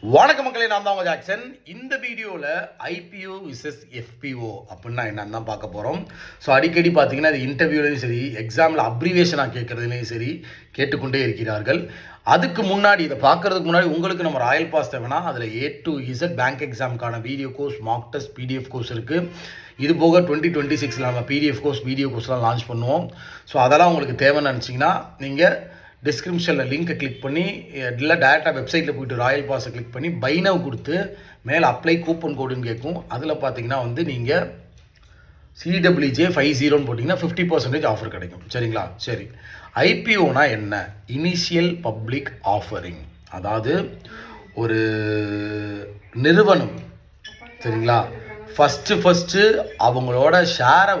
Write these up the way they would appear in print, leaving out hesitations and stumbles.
வணக்க மக்களே, நான் தான் உங்கள் ஜாக்சன். இந்த வீடியோவில் ஐபிஓ விசஸ் எஃபிஓ அப்படின்னா என்னன்னு தான் பார்க்க போகிறோம். ஸோ அடிக்கடி பார்த்தீங்கன்னா அது இன்டர்வியூலையும் சரி, எக்ஸாமில் அப்ரிவேஷனாக கேட்குறதுலையும் சரி கேட்டுக்கொண்டே இருக்கிறார்கள். அதுக்கு முன்னாடி இதை பார்க்குறதுக்கு முன்னாடி உங்களுக்கு நம்ம ராயல் பாஸ் தேவைன்னா அதில் A to Z பேங்க் எக்ஸாமுக்கான video course, mark test, PDF course இருக்குது. இது போக 2026 நம்ம PDF கோர்ஸ், வீடியோ கோர்ஸ்லாம் லான்ச் பண்ணுவோம். ஸோ அதெல்லாம் உங்களுக்கு தேவைன்னு நினச்சிங்கன்னா நீங்கள் டிஸ்கிரிப்ஷனில் லிங்க்கை கிளிக் பண்ணி இல்லை டேரெக்டாக வெப்சைட்டில் போய்ட்டு ராயல் பாஸை கிளிக் பண்ணி பைனவ் கொடுத்து மேலே அப்ளை கூப்பன் கோடுன்னு கேட்கும். அதில் பார்த்தீங்கன்னா நீங்கள் CWJ 50ன்னு போட்டிங்கன்னா 50% ஆஃபர் கிடைக்கும். சரிங்களா? சரி, ஐபிஓனா என்ன? Initial public offering. அதாவது ஒரு நிறுவனம், சரிங்களா, ஃபஸ்ட்டு அவங்களோட ஷேரை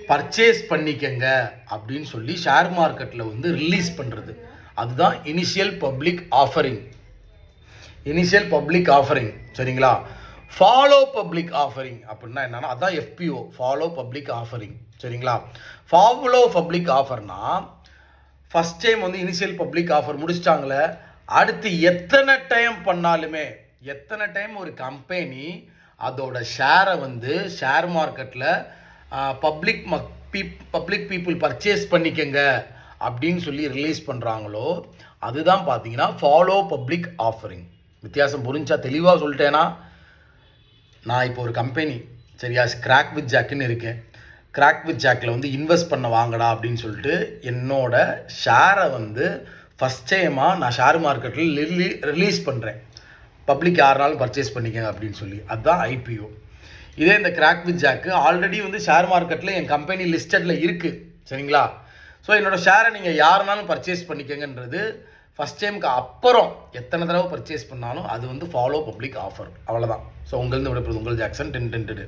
பர்ச்சேஸ் பண்ணிக்கங்க அப்படின்னு சொல்லி ஷேர் மார்க்கெட்டில் ரிலீஸ் பண்ணுறது, அதுதான் initial public offering. Initial public offering, சரிங்களா? ஃபாலோ பப்ளிக் ஆஃபரிங் அப்படின்னா என்னன்னா அதுதான் FPO, ஃபாலோ பப்ளிக் ஆஃபரிங். சரிங்களா? ஃபாலோ பப்ளிக் ஆஃபர்னா first time initial public offer முடிச்சிட்டாங்களே, அடுத்து எத்தனை டைம் பண்ணாலுமே, எத்தனை டைம் ஒரு கம்பெனி அதோட ஷேரை ஷேர் மார்க்கெட்டில் பப்ளிக் பீப்புள் பர்ச்சேஸ் பண்ணிக்கங்க அப்படின்னு சொல்லி ரிலீஸ் பண்ணுறாங்களோ அதுதான் பார்த்தீங்கன்னா ஃபாலோ பப்ளிக் ஆஃபரிங். வித்தியாசம் புரிஞ்சா தெளிவாக சொல்லிட்டேன்னா, நான் இப்போ ஒரு கம்பெனி, சரியா, கிராக் வித் ஜாக்குன்னு இருக்கேன். கிராக் வித் ஜாக்கில் இன்வெஸ்ட் பண்ண வாங்கடா அப்படின்னு சொல்லிட்டு என்னோட ஷேரை ஃபஸ்ட் டைமாக நான் ஷேர் மார்க்கெட்டில் ரிலீஸ் பண்ணுறேன். பப்ளிக் யாருனாலும் பர்ச்சேஸ் பண்ணிக்கங்க அப்படின்னு சொல்லி, அதுதான் ஐபிஓ. இதே இந்த crack with jack already share மார்க்கெட்டில் என் கம்பெனி லிஸ்டடில் இருக்குது, சரிங்களா? ஸோ என்னோடய ஷேரை நீங்கள் யாருனாலும் பர்ச்சேஸ் பண்ணிக்கங்கன்றது ஃபஸ்ட் டைமுக்கு அப்புறம் எத்தனை தடவை பர்ச்சேஸ் பண்ணாலும் அது ஃபாலோ பப்ளிக் ஆஃபர். அவ்வளோதான். ஸோ உங்கள்ந்து விடப்படுது உங்கள் ஜாக்சன். 10